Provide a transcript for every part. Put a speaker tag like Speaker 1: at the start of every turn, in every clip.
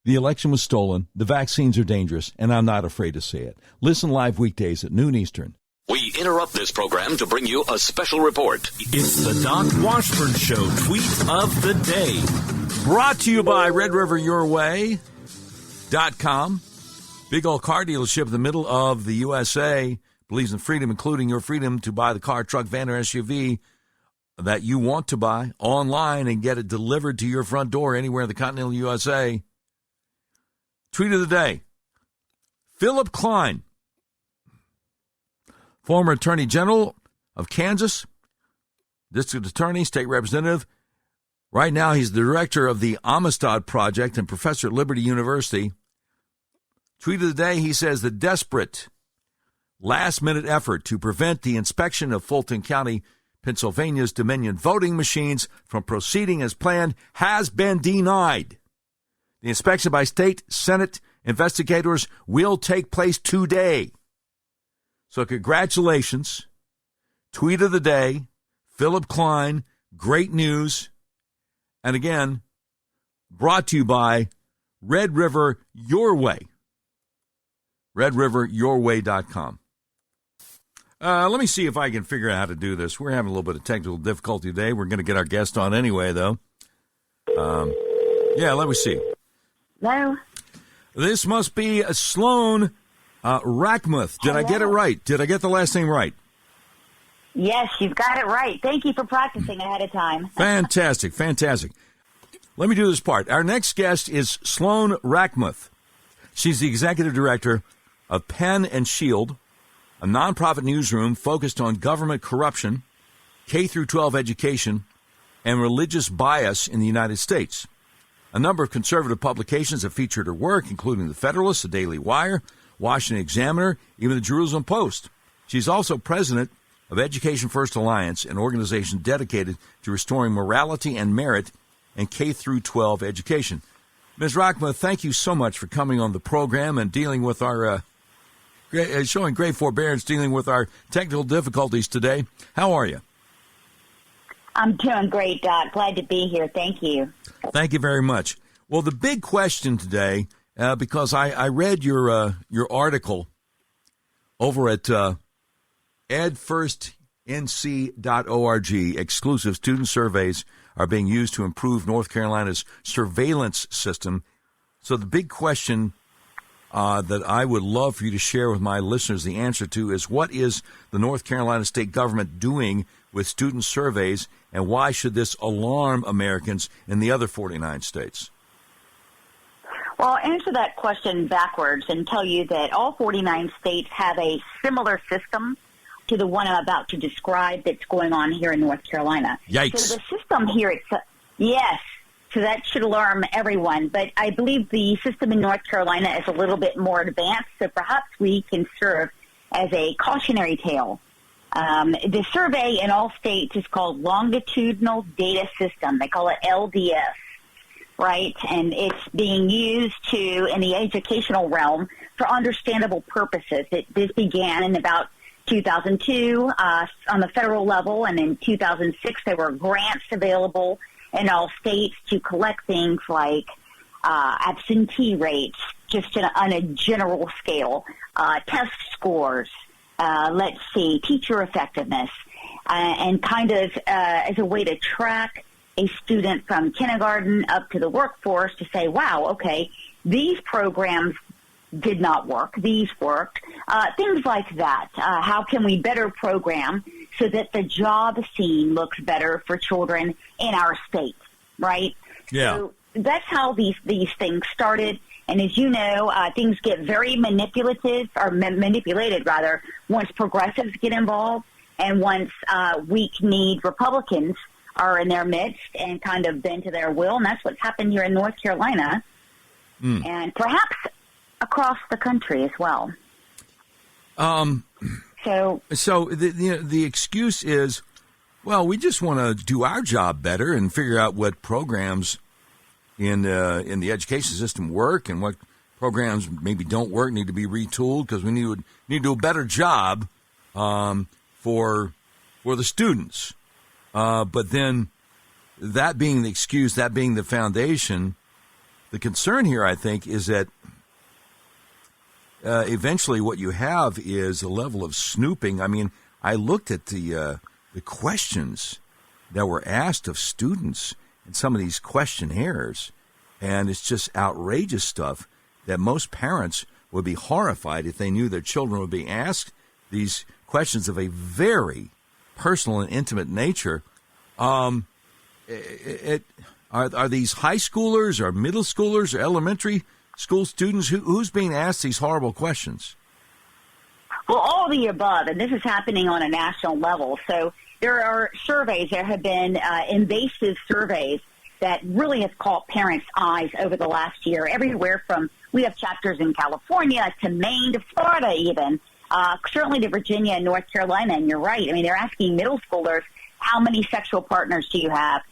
Speaker 1: The election was stolen, the vaccines are dangerous, and I'm not afraid to say it. Listen live weekdays at noon Eastern.
Speaker 2: We interrupt this program to bring you a special report.
Speaker 3: It's the Doc Washburn Show tweet of the day.
Speaker 1: Brought to you by RedRiverYourWay.com. Big old car dealership in the middle of the USA. Believes in freedom, including your freedom to buy the car, truck, van, or SUV that you want to buy online and get it delivered to your front door anywhere in the continental USA. Tweet of the day. Philip Klein, former Attorney General of Kansas, District Attorney, State Representative. Right now, he's the director of the Amistad Project and professor at Liberty University. Tweet of the day, he says, the desperate last-minute effort to prevent the inspection of Fulton County, Pennsylvania's Dominion voting machines from proceeding as planned has been denied. The inspection by state Senate investigators will take place today. So congratulations. Tweet of the day, Philip Klein, great news. And again, brought to you by Red River Your Way. RedRiverYourWay.com. Let me see if I can figure out how to do this. We're having a little bit of technical difficulty today. We're going to get our guest on anyway, though. Let me see.
Speaker 4: Hello?
Speaker 1: This must be Sloan Rackmuth. Did I get it right? Did I get the last name right?
Speaker 4: Yes, you've got it right. Thank you for practicing ahead of time.
Speaker 1: Fantastic, fantastic. Let me do this part. Our next guest is Sloan Rackmuth. She's the executive director of Pen and Shield, a nonprofit newsroom focused on government corruption, K-12 education, and religious bias in the United States. A number of conservative publications have featured her work, including The Federalist, The Daily Wire, Washington Examiner, even the Jerusalem Post. She's also president of Education First Alliance, an organization dedicated to restoring morality and merit in K-12 education. Ms. Rackmuth, thank you so much for coming on the program and dealing with our, showing great forbearance, dealing with our technical difficulties today. How are you?
Speaker 4: I'm doing great, Doc. Glad to be here. Thank you.
Speaker 1: Thank you very much. Well, the big question today, because I read your article over at edfirstnc.org, exclusive student surveys are being used to improve North Carolina's surveillance system. So the big question that I would love for you to share with my listeners the answer to is, what is the North Carolina state government doing with student surveys, and why should this alarm Americans in the other 49 states?
Speaker 4: Well, I'll answer that question backwards and tell you that all 49 states have a similar system to the one I'm about to describe that's going on here in North Carolina.
Speaker 1: Yikes.
Speaker 4: So the system here, yes, so that should alarm everyone. But I believe the system in North Carolina is a little bit more advanced, so perhaps we can serve as a cautionary tale. The survey in all states is called Longitudinal Data System. They call it LDS, right? And it's being used in the educational realm for understandable purposes. This began in about 2002 on the federal level, and in 2006 there were grants available in all states to collect things like absentee rates, just on a general scale, test scores, teacher effectiveness, and kind of as a way to track a student from kindergarten up to the workforce to say, wow, okay, these programs did not work, these worked, things like that. How can we better program so that the job scene looks better for children in our state, right?
Speaker 1: Yeah.
Speaker 4: So that's how these things started. And as you know, things get very manipulated once progressives get involved and once weak-kneed Republicans are in their midst and kind of bend to their will. And that's what's happened here in North Carolina and perhaps across the country as well. So
Speaker 1: the excuse is, well, we just want to do our job better and figure out what programs in the education system work and what programs maybe don't work, need to be retooled because we need to do a better job for the students. But then that being the excuse, that being the foundation, the concern here, I think, is that eventually what you have is a level of snooping. I mean, I looked at the questions that were asked of students in some of these questionnaires, and it's just outrageous stuff that most parents would be horrified if they knew their children would be asked these questions of a very personal and intimate nature. Are these high schoolers or middle schoolers or elementary school students? Who's being asked these horrible questions?
Speaker 4: Well, all of the above, and this is happening on a national level. So there are surveys. There have been invasive surveys that really have caught parents' eyes over the last year, everywhere from, we have chapters in California to Maine to Florida even, certainly to Virginia and North Carolina, and you're right. I mean, they're asking middle schoolers, how many sexual partners do you have?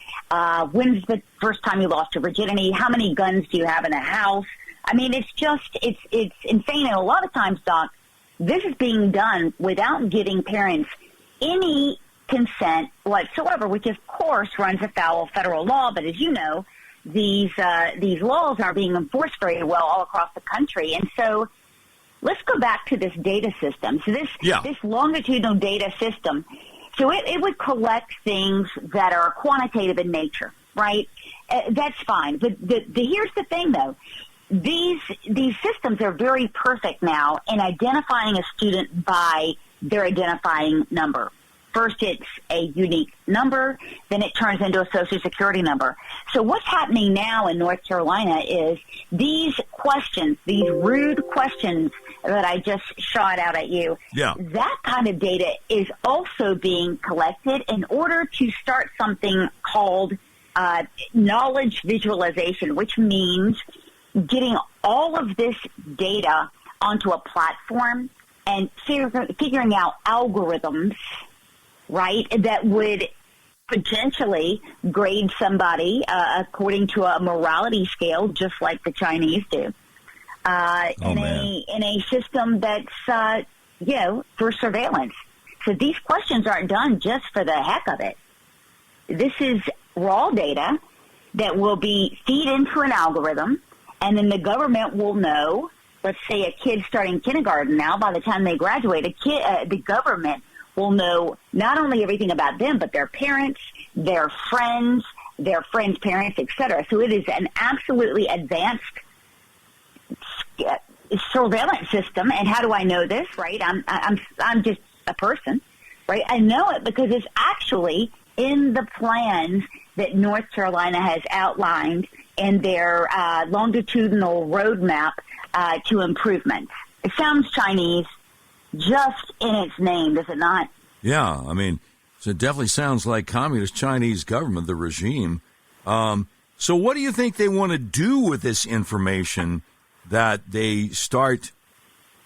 Speaker 4: When's the first time you lost your virginity? How many guns do you have in a house? I mean, it's insane. And a lot of times, Doc, this is being done without giving parents any consent whatsoever, which of course runs afoul of federal law. But as you know, these laws aren't being enforced very well all across the country. And so let's go back to this data system. So this longitudinal data system, so it would collect things that are quantitative in nature, right? That's fine. But here's the thing, though. These systems are very perfect now in identifying a student by their identifying number. First, it's a unique number, then it turns into a Social Security number. So what's happening now in North Carolina is these questions, these rude questions that I just shot out at you, that kind of data is also being collected in order to start something called knowledge visualization, which means getting all of this data onto a platform and figuring out algorithms, right, that would potentially grade somebody according to a morality scale, just like the Chinese do, in a system that's for surveillance. So these questions aren't done just for the heck of it. This is raw data that will be feed into an algorithm, and then the government will know. Let's say a kid starting kindergarten now, by the time they graduate, the government will know not only everything about them, but their parents, their friends' parents, etc. So it is an absolutely advanced surveillance system. And how do I know this? Right? I'm just a person, right? I know it because it's actually in the plans that North Carolina has outlined in their longitudinal roadmap to improvements. It sounds Chinese just in its name, does it not?
Speaker 1: Yeah, I mean, so it definitely sounds like Communist Chinese government, the regime. So what do you think they want to do with this information that they start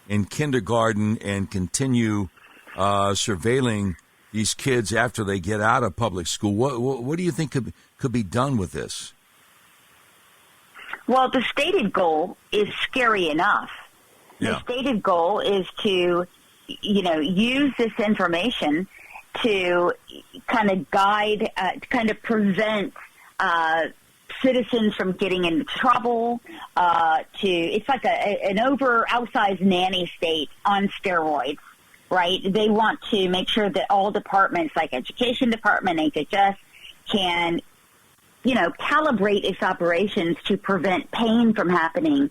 Speaker 1: in kindergarten and continue surveilling these kids after they get out of public school? What do you think could be done with this?
Speaker 4: Well, the stated goal is scary enough. Yeah. The stated goal is to, use this information to kind of guide, kind of prevent citizens from getting into trouble. It's like an outsized nanny state on steroids, right? They want to make sure that all departments, like Education Department, HHS, can calibrate its operations to prevent pain from happening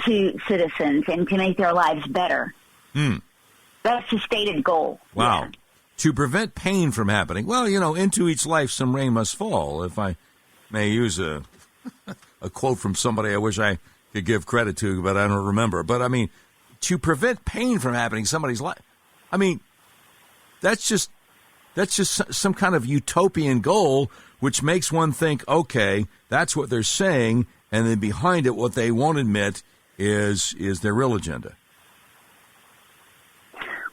Speaker 4: to citizens and to make their lives better. That's the stated goal.
Speaker 1: Wow.
Speaker 4: Yeah.
Speaker 1: To prevent pain from happening. Well, into each life some rain must fall, if I may use a quote from somebody I wish I could give credit to, but I don't remember. But, I mean, to prevent pain from happening in somebody's life, I mean, that's just some kind of utopian goal, which makes one think, okay, that's what they're saying, and then behind it, what they won't admit is their real agenda.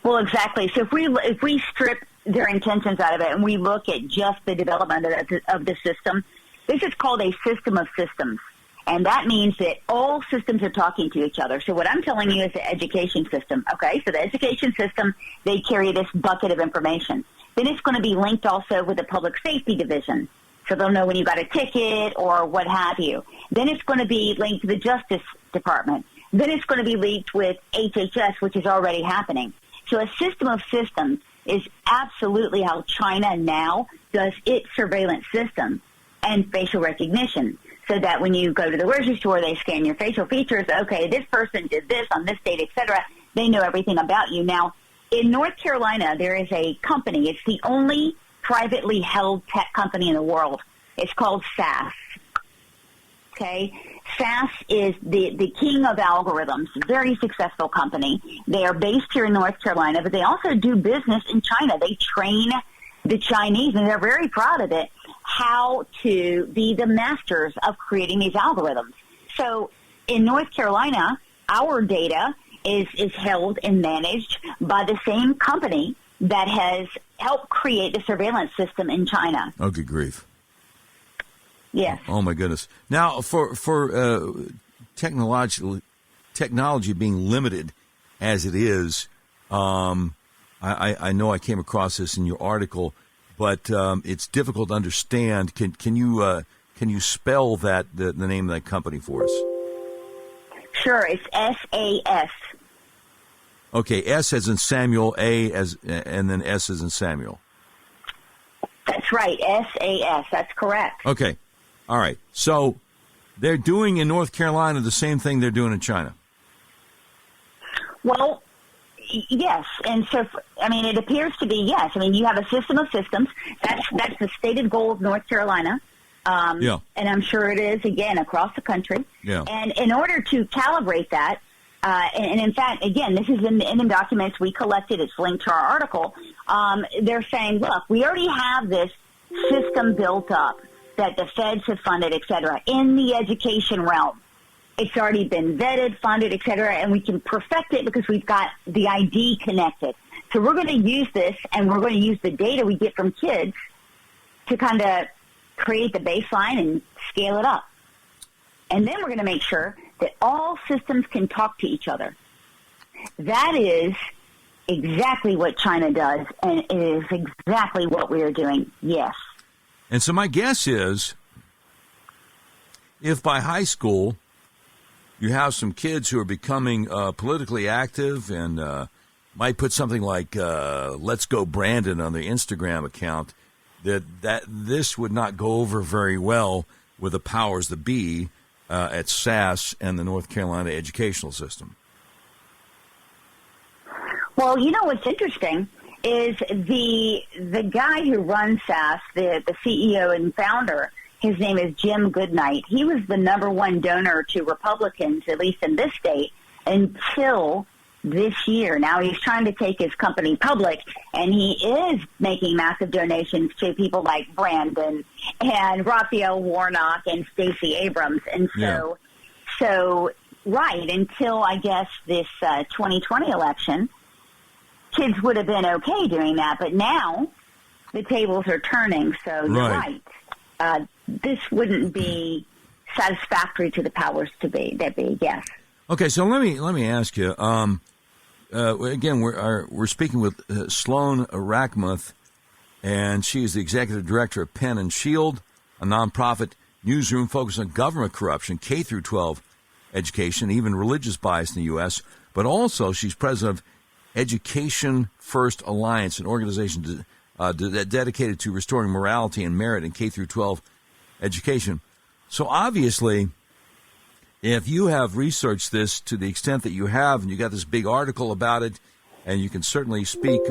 Speaker 4: Well, exactly. So if we strip their intentions out of it and we look at just the development of the system, this is called a system of systems. And that means that all systems are talking to each other. So what I'm telling you is the education system. Okay, so the education system, they carry this bucket of information. Then it's going to be linked also with the public safety division. So they'll know when you got a ticket or what have you. Then it's going to be linked to the Justice Department. Then it's going to be linked with HHS, which is already happening. So a system of systems is absolutely how China now does its surveillance system and facial recognition. So that when you go to the grocery store, they scan your facial features. Okay, this person did this on this date, etc. They know everything about you. Now, in North Carolina, there is a company. It's the only privately held tech company in the world. It's called SAS. Okay? SAS is the king of algorithms, very successful company. They are based here in North Carolina, but they also do business in China. They train the Chinese, and they're very proud of it, how to be the masters of creating these algorithms. So in North Carolina, our data is held and managed by the same company that has helped create the surveillance system in China.
Speaker 1: Oh, good grief.
Speaker 4: Yes.
Speaker 1: Oh, my goodness. Now, for technology being limited as it is, I know I came across this in your article, but it's difficult to understand. Can you spell the name of that company for us?
Speaker 4: Sure, it's SAS.
Speaker 1: Okay, S as in Samuel, and then S as in Samuel.
Speaker 4: That's right, SAS. That's correct.
Speaker 1: Okay, all right. So they're doing in North Carolina the same thing they're doing in China.
Speaker 4: Well, yes, and so it appears to be yes. You have a system of systems. That's the stated goal of North Carolina.
Speaker 1: Yeah.
Speaker 4: And I'm sure it is, again, across the country.
Speaker 1: Yeah.
Speaker 4: And in order to calibrate that, and in fact, again, this is in the documents we collected. It's linked to our article. They're saying, look, we already have this system built up that the feds have funded, et cetera, in the education realm. It's already been vetted, funded, et cetera, and we can perfect it because we've got the ID connected. So we're going to use this, and we're going to use the data we get from kids to kind of create the baseline and scale it up. And then we're going to make sure that all systems can talk to each other. That is exactly what China does, and it is exactly what we are doing, yes.
Speaker 1: And so my guess is, if by high school you have some kids who are becoming politically active and might put something like "Let's Go Brandon" on their Instagram account, that this would not go over very well with the powers that be at SAS and the North Carolina educational system.
Speaker 4: Well, what's interesting is the guy who runs SAS, the CEO and founder. His name is Jim Goodnight. He was the number one donor to Republicans, at least in this state, until this year. Now he's trying to take his company public, and he is making massive donations to people like Brandon and Raphael Warnock and Stacey Abrams. And so right, until I guess this 2020 election, kids would have been okay doing that. But now the tables are turning, so you're right. This wouldn't be satisfactory to the powers that be, yes.
Speaker 1: Okay, so let me ask you. Again, we're speaking with Sloan Rackmuth, and she is the executive director of Pen and Shield, a nonprofit newsroom focused on government corruption, K through 12 education, even religious bias in the U.S. But also, she's president of Education First Alliance, an organization dedicated to restoring morality and merit in K through 12 education. So obviously, if you have researched this to the extent that you have, and you got this big article about it, and you can certainly speak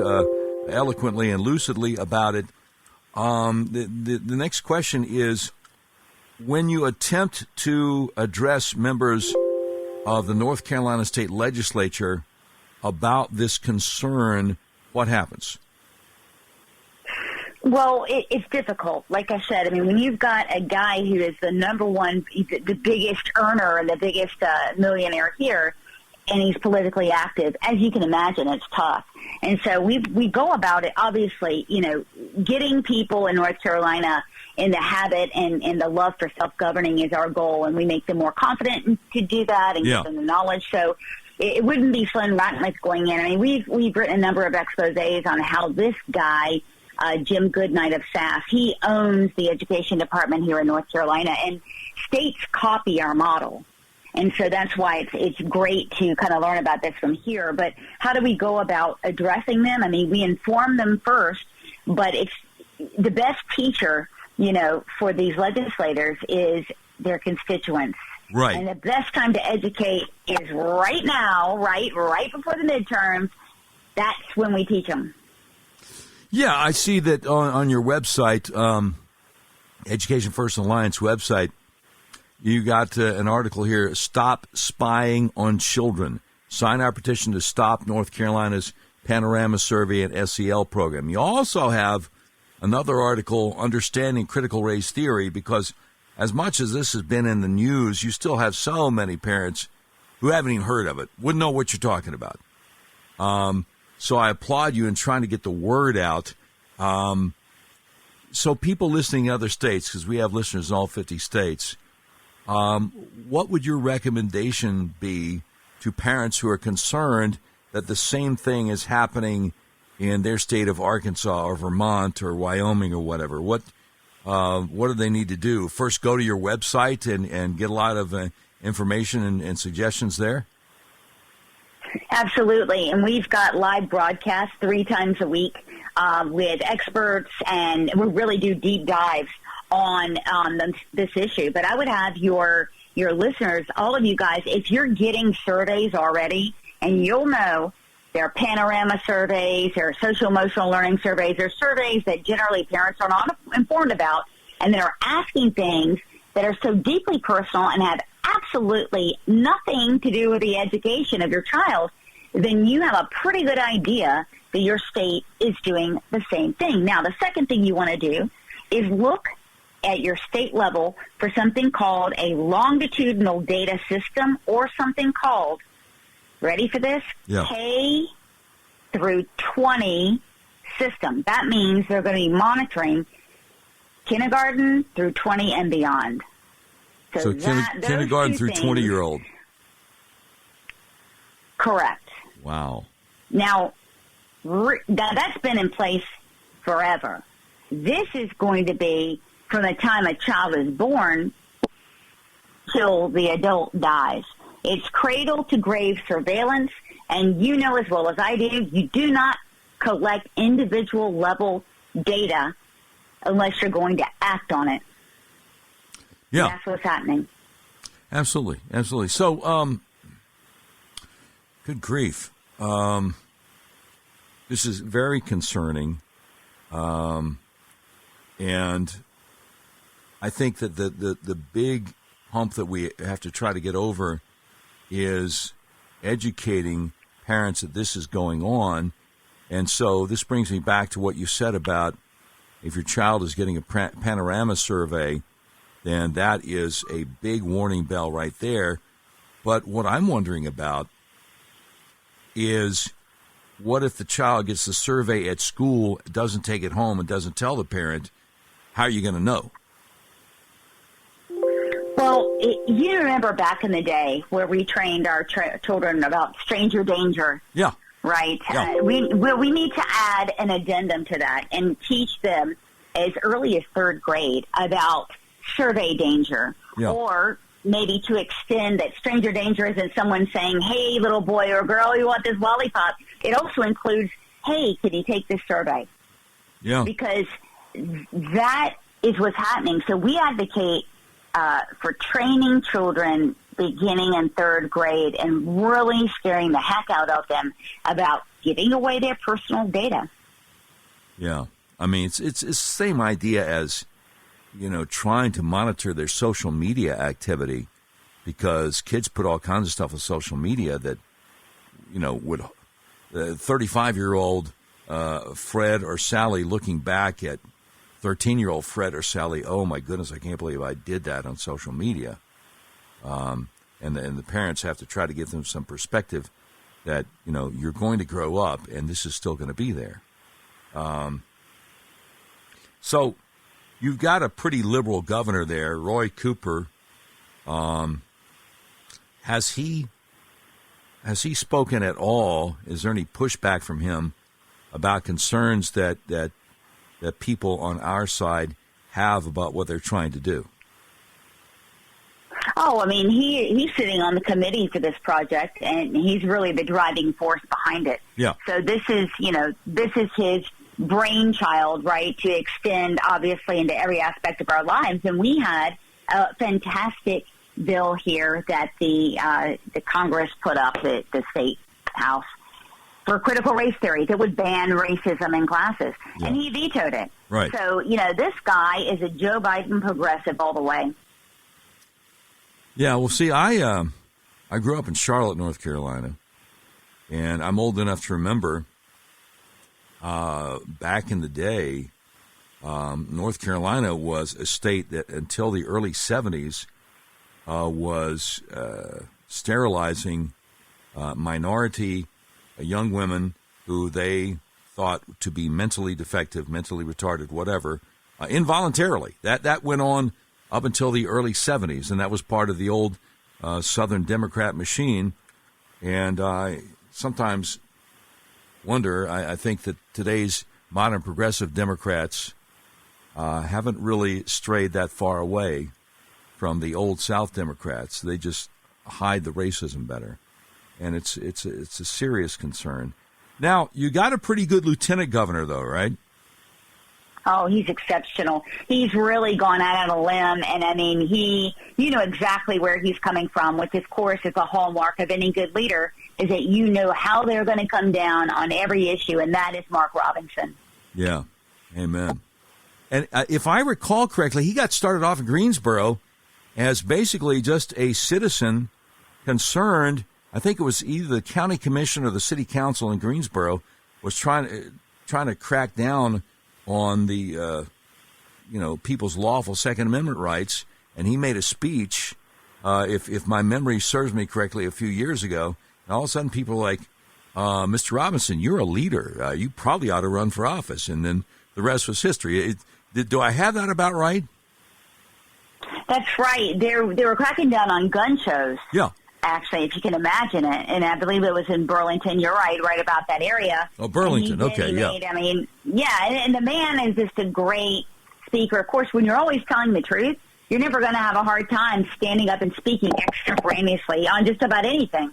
Speaker 1: eloquently and lucidly about it, the next question is, when you attempt to address members of the North Carolina State Legislature about this concern, what happens?
Speaker 4: Well, it's difficult. Like I said, when you've got a guy who is the number one, the biggest earner and the biggest millionaire here, and he's politically active, as you can imagine, it's tough. And so we go about it, obviously, getting people in North Carolina in the habit and the love for self-governing is our goal, and we make them more confident to do that and give them the knowledge. So it wouldn't be Sloan Rackmuth going in. We've written a number of exposés on how this guy Jim Goodnight of SAS. He owns the education department here in North Carolina, and states copy our model. And so that's why it's great to kind of learn about this from here. But how do we go about addressing them? I mean, we inform them first, but it's the best teacher, for these legislators is their constituents.
Speaker 1: Right.
Speaker 4: And the best time to educate is right now, right before the midterms. That's when we teach them.
Speaker 1: Yeah, I see that on your website, Education First Alliance website, you got an article here, Stop Spying on Children. Sign our petition to stop North Carolina's Panorama Survey and SEL program. You also have another article, Understanding Critical Race Theory, because as much as this has been in the news, you still have so many parents who haven't even heard of it, wouldn't know what you're talking about. So I applaud you in trying to get the word out. So people listening in other states, because we have listeners in all 50 states, what would your recommendation be to parents who are concerned that the same thing is happening in their state of Arkansas or Vermont or Wyoming or whatever? What do they need to do? First, go to your website and get a lot of information and suggestions there?
Speaker 4: Absolutely. And we've got live broadcasts 3 times a week with experts, and we really do deep dives on this issue. But I would have your listeners, all of you guys, if you're getting surveys already, and you'll know there are panorama surveys, there are social emotional learning surveys, there are surveys that generally parents are not informed about, and that are asking things that are so deeply personal and have absolutely nothing to do with the education of your child, then you have a pretty good idea that your state is doing the same thing. Now, the second thing you want to do is look at your state level for something called a longitudinal data system, or something called, ready for this?
Speaker 1: Yeah.
Speaker 4: K through 20 system. That means they're going to be monitoring kindergarten through 20 and beyond.
Speaker 1: So kindergarten through 20-year-old.
Speaker 4: Correct.
Speaker 1: Wow.
Speaker 4: Now, that's been in place forever. This is going to be from the time a child is born till the adult dies. It's cradle-to-grave surveillance, and you know as well as I do, you do not collect individual-level data unless you're going to act on it.
Speaker 1: Yeah.
Speaker 4: That's what's happening.
Speaker 1: Absolutely. Absolutely. So, good grief. This is very concerning. And I think that the big hump that we have to try to get over is educating parents that this is going on. And so this brings me back to what you said about if your child is getting a panorama survey, then that is a big warning bell right there. But what I'm wondering about is, what if the child gets the survey at school, doesn't take it home, and doesn't tell the parent? How are you going to know?
Speaker 4: Well, you remember back in the day where we trained our children about stranger danger.
Speaker 1: Yeah.
Speaker 4: Right?
Speaker 1: Yeah.
Speaker 4: We need to add an addendum to that and teach them as early as 3rd grade about survey danger.
Speaker 1: Yeah.
Speaker 4: Or maybe to extend that stranger danger isn't someone saying, hey, little boy or girl, you want this lollipop. It also includes, hey, can you take this survey?
Speaker 1: Yeah.
Speaker 4: Because that is what's happening. So we advocate for training children beginning in 3rd grade and really scaring the heck out of them about giving away their personal data.
Speaker 1: Yeah. I mean, it's the same idea as, trying to monitor their social media activity, because kids put all kinds of stuff on social media that, would 35-year-old Fred or Sally looking back at 13-year-old Fred or Sally, oh my goodness, I can't believe I did that on social media. And the parents have to try to give them some perspective that, you're going to grow up and this is still going to be there. So you've got a pretty liberal governor there, Roy Cooper. Has he spoken at all? Is there any pushback from him about concerns that that people on our side have about what they're trying to do?
Speaker 4: Oh, I mean, he's sitting on the committee for this project, and he's really the driving force behind it.
Speaker 1: Yeah.
Speaker 4: So this is his brainchild, right, to extend, obviously, into every aspect of our lives. And we had a fantastic bill here that the Congress put up, the state house, for critical race theory that would ban racism in classes.
Speaker 1: Yeah.
Speaker 4: And he vetoed it.
Speaker 1: Right.
Speaker 4: So, this guy is a Joe Biden progressive all the way.
Speaker 1: Yeah, well, see, I grew up in Charlotte, North Carolina, and I'm old enough to remember back in the day, North Carolina was a state that until the early 70s was sterilizing minority young women who they thought to be mentally defective, mentally retarded, whatever, involuntarily. That went on up until the early 70s, and that was part of the old Southern Democrat machine. And I sometimes wonder, I think that today's modern progressive Democrats haven't really strayed that far away from the old South Democrats. They just hide the racism better. And it's a serious concern. Now, you got a pretty good lieutenant governor, though, right?
Speaker 4: Oh, he's exceptional. He's really gone out on a limb, and I mean, you know exactly where he's coming from, which, of course, is a hallmark of any good leader, is that you know how they're going to come down on every issue, and that is Mark Robinson.
Speaker 1: Yeah, amen. And if I recall correctly, he got started off in Greensboro as basically just a citizen concerned. I think it was either the county commission or the city council in Greensboro was trying to crack down on the people's lawful Second Amendment rights, and he made a speech, if my memory serves me correctly, a few years ago, and all of a sudden people were like, Mr. Robinson, you're a leader. You probably ought to run for office. And then the rest was history. Do I have that about right?
Speaker 4: That's right. They were cracking down on gun shows.
Speaker 1: Yeah.
Speaker 4: Actually, if you can imagine it. And I believe it was in Burlington. You're right about that area.
Speaker 1: Oh, Burlington. Okay, yeah.
Speaker 4: And the man is just a great speaker. Of course, when you're always telling the truth, you're never going to have a hard time standing up and speaking extemporaneously on just about anything,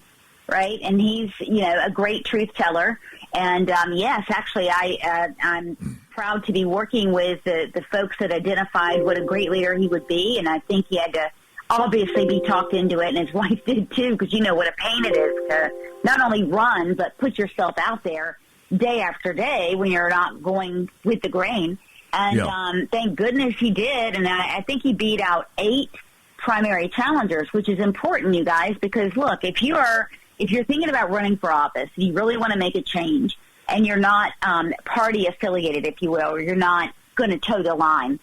Speaker 4: right? And he's, a great truth teller. And, yes, actually, I'm proud to be working with the folks that identified what a great leader he would be. And I think he had to obviously be talked into it, and his wife did too, because you know what a pain it is to not only run, but put yourself out there day after day when you're not going with the grain. And thank goodness he did. And I think he beat out 8 primary challengers, which is important, you guys, because look, if you're thinking about running for office, you really want to make a change, and you're not party affiliated, if you will, or you're not going to toe the line,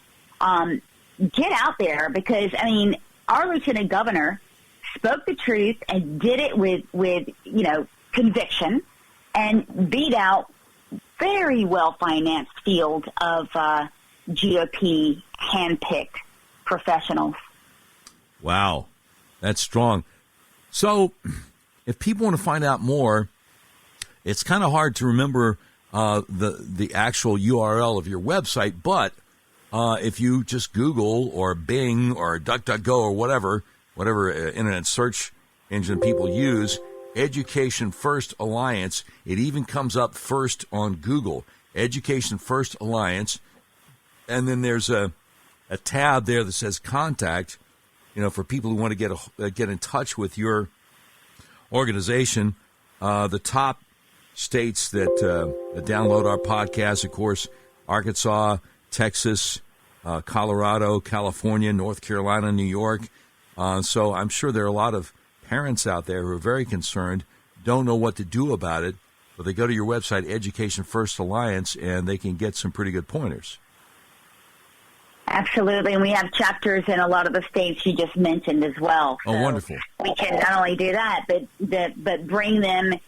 Speaker 4: get out there, because, I mean, our lieutenant governor spoke the truth and did it with conviction, and beat out very well-financed field of GOP hand-picked professionals.
Speaker 1: Wow, that's strong. So if people want to find out more, it's kind of hard to remember the actual URL of your website, but if you just Google or Bing or DuckDuckGo or whatever internet search engine people use, Education First Alliance, it even comes up first on Google, Education First Alliance, and then there's a tab there that says Contact, for people who want to get in touch with your organization. The top states that download our podcast, of course, Arkansas, Texas, Colorado, California, North Carolina, New York. So I'm sure there are a lot of parents out there who are very concerned, don't know what to do about it, but they go to your website, Education First Alliance, and they can get some pretty good pointers.
Speaker 4: Absolutely, and we have chapters in a lot of the states you just mentioned as well.
Speaker 1: So wonderful.
Speaker 4: We can not only do that, but bring them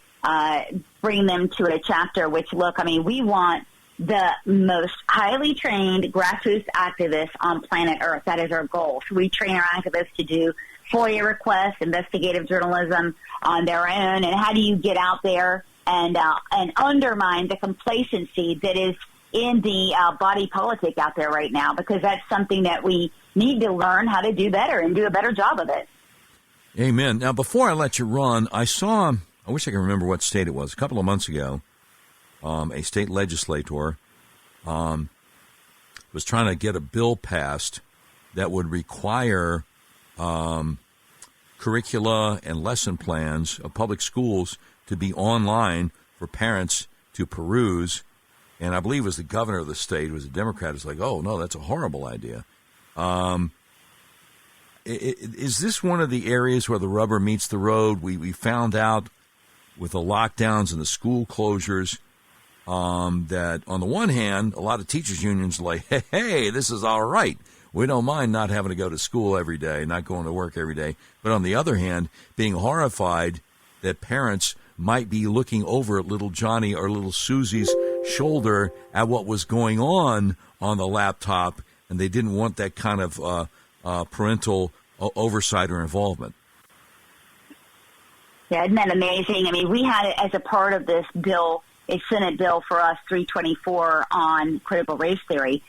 Speaker 4: to a chapter, which, look, I mean, we want the most highly trained grassroots activists on planet Earth. That is our goal. So we train our activists to do FOIA requests, investigative journalism on their own, and how do you get out there and undermine the complacency that is in the body politic out there right now, because that's something that we need to learn how to do better and do a better job of it.
Speaker 1: Amen. Now, before I let you run, I wish I can remember what state it was, a couple of months ago, a state legislator was trying to get a bill passed that would require curricula and lesson plans of public schools to be online for parents to peruse. And I believe it was the governor of the state, who was a Democrat, was like, oh, no, that's a horrible idea. Is this one of the areas where the rubber meets the road? We found out with the lockdowns and the school closures that on the one hand, a lot of teachers' unions are like, hey, this is all right. We don't mind not having to go to school every day, not going to work every day. But on the other hand, being horrified that parents might be looking over at little Johnny or little Susie's shoulder at what was going on the laptop, and they didn't want that kind of parental oversight or involvement.
Speaker 4: Yeah, isn't that amazing? I mean, we had it as a part of this bill, a Senate bill for us, 324, on critical race theory.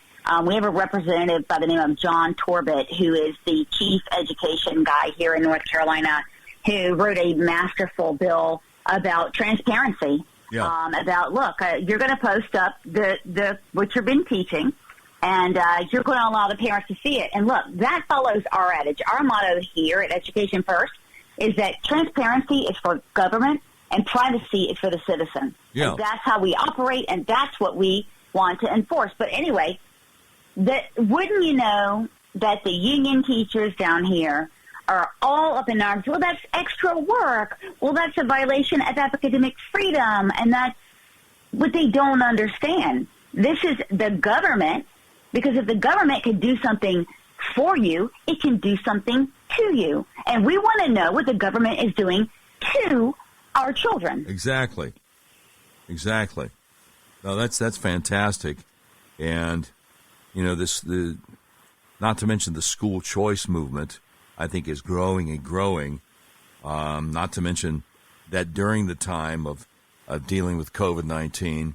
Speaker 4: We have a representative by the name of John Torbett, who is the chief education guy here in North Carolina, who wrote a masterful bill about transparency.
Speaker 1: Yeah.
Speaker 4: About, look, you're going to post up the what you've been teaching, and you're going to allow the parents to see it. And look, that follows our adage. Our motto here at Education First is that transparency is for government and privacy is for the citizen.
Speaker 1: Yeah.
Speaker 4: And that's how we operate, and that's what we want to enforce. But anyway, wouldn't you know that the union teachers down here are all up in arms? Well, that's extra work. Well, that's a violation of academic freedom, and that's what they don't understand. This is the government, because if the government can do something for you, it can do something to you. And we want to know what the government is doing to our children.
Speaker 1: Exactly. No, that's fantastic. And, you know, not to mention the school choice movement, I think is growing and growing. Not to mention that during the time of dealing with COVID-19,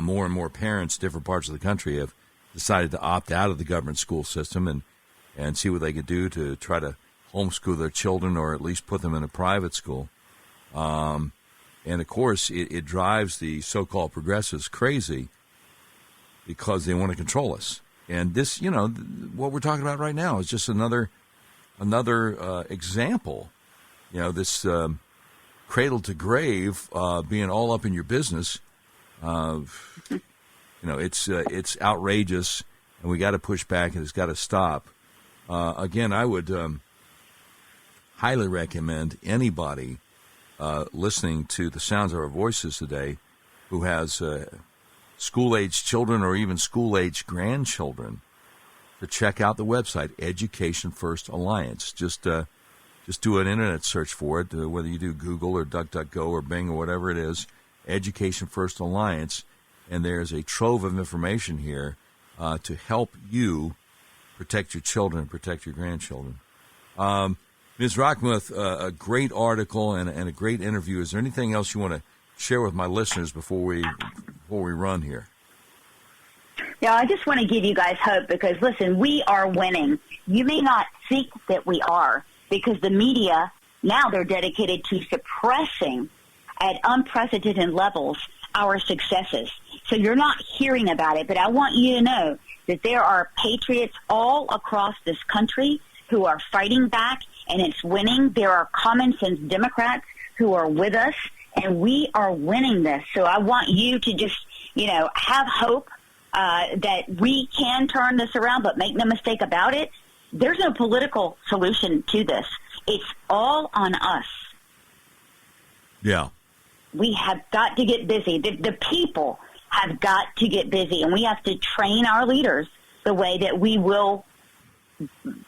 Speaker 1: more and more parents, different parts of the country, have decided to opt out of the government school system and see what they could do to try to homeschool their children or at least put them in a private school. And, of course, it drives the so-called progressives crazy because they want to control us. And this, you know, what we're talking about right now is just another example. You know, this cradle to grave being all up in your business. You know, it's outrageous, and we got to push back, and it's got to stop. Again, I would highly recommend anybody listening to the sounds of our voices today who has school-age children or even school-age grandchildren to check out the website, Education First Alliance. Just do an internet search for it, whether you do Google or DuckDuckGo or Bing or whatever it is, Education First Alliance, and there's a trove of information here to help you protect your children, protect your grandchildren. Ms. Rockmuth, a great article and a great interview. Is there anything else you want to share with my listeners before we run here?
Speaker 4: Yeah, I just want to give you guys hope because, listen, we are winning. You may not think that we are because the media, now they're dedicated to suppressing at unprecedented levels our successes. So you're not hearing about it, but I want you to know that there are patriots all across this country who are fighting back, and it's winning. There are common sense Democrats who are with us, and we are winning this. So I want you to just, you know, have hope that we can turn this around, but make no mistake about it, there's no political solution to this. It's all on us.
Speaker 1: Yeah.
Speaker 4: We have got to get busy. The people have got to get busy, and we have to train our leaders the way that we will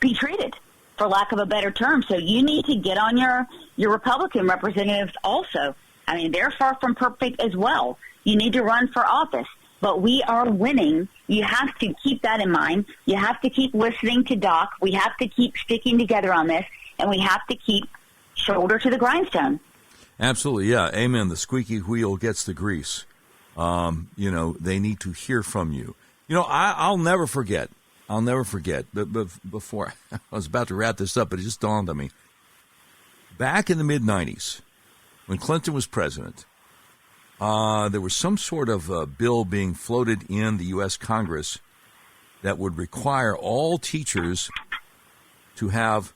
Speaker 4: be treated, for lack of a better term. So you need to get on your Republican representatives also. I mean, they're far from perfect as well. You need to run for office. But we are winning. You have to keep that in mind. You have to keep listening to Doc. We have to keep sticking together on this, and we have to keep shoulder to the grindstone.
Speaker 1: Absolutely, yeah. Amen. The squeaky wheel gets the grease. They need to hear from you. I'll never forget. But before I was about to wrap this up, but it just dawned on me. Back in the mid-'90s, when Clinton was president, there was some sort of bill being floated in the U.S. Congress that would require all teachers to have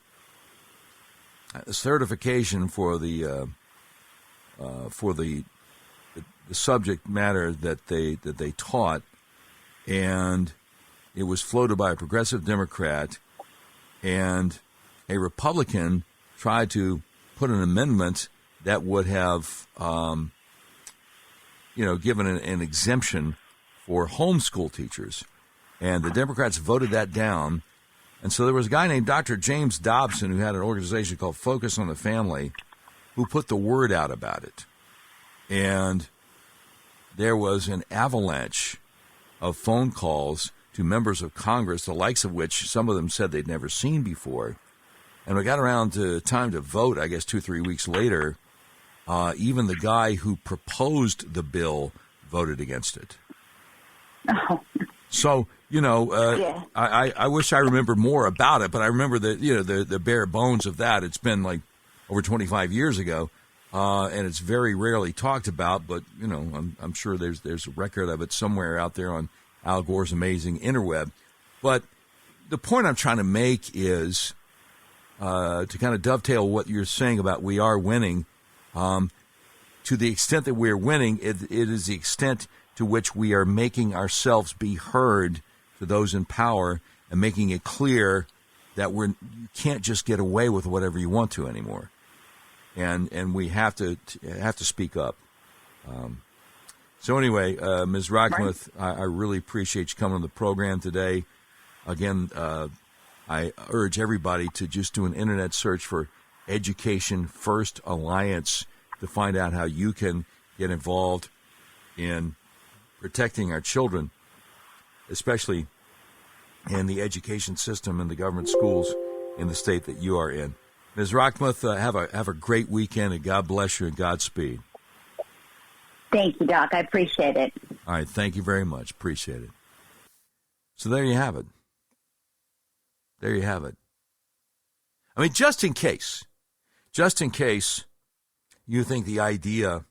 Speaker 1: a certification for the subject matter that they taught, and it was floated by a progressive Democrat, and a Republican tried to put an amendment that would have given an exemption for homeschool teachers, and the Democrats voted that down. And so there was a guy named Dr. James Dobson who had an organization called Focus on the Family who put the word out about it. And there was an avalanche of phone calls to members of Congress, the likes of which some of them said they'd never seen before. And we got around to time to vote, I guess 2-3 weeks later. Even the guy who proposed the bill voted against it.
Speaker 4: Oh.
Speaker 1: So,
Speaker 4: Yeah.
Speaker 1: I wish I remembered more about it, but I remember the bare bones of that. It's been like over 25 years ago, and it's very rarely talked about, but, I'm sure there's a record of it somewhere out there on Al Gore's amazing interweb. But the point I'm trying to make is to kind of dovetail what you're saying about we are winning. To the extent that we are winning, it is the extent to which we are making ourselves be heard to those in power and making it clear that you can't just get away with whatever you want to anymore, and we have to speak up. So anyway, Ms. Rockmuth, I really appreciate you coming on the program today. Again, I urge everybody to just do an internet search for Education First Alliance to find out how you can get involved in protecting our children, especially in the education system and the government schools in the state that you are in. Ms. Rockmuth, have a great weekend, and God bless you and Godspeed.
Speaker 4: Thank you, Doc. I appreciate it.
Speaker 1: All right, thank you very much. Appreciate it. So there you have it. There you have it. I mean, just in case you think the idea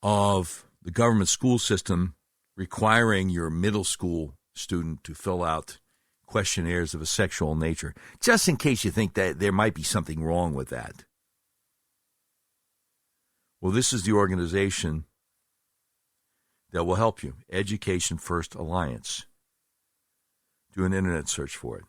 Speaker 1: of the government school system requiring your middle school student to fill out questionnaires of a sexual nature, just in case you think that there might be something wrong with that. Well, this is the organization that will help you, Education First Alliance. Do an internet search for it.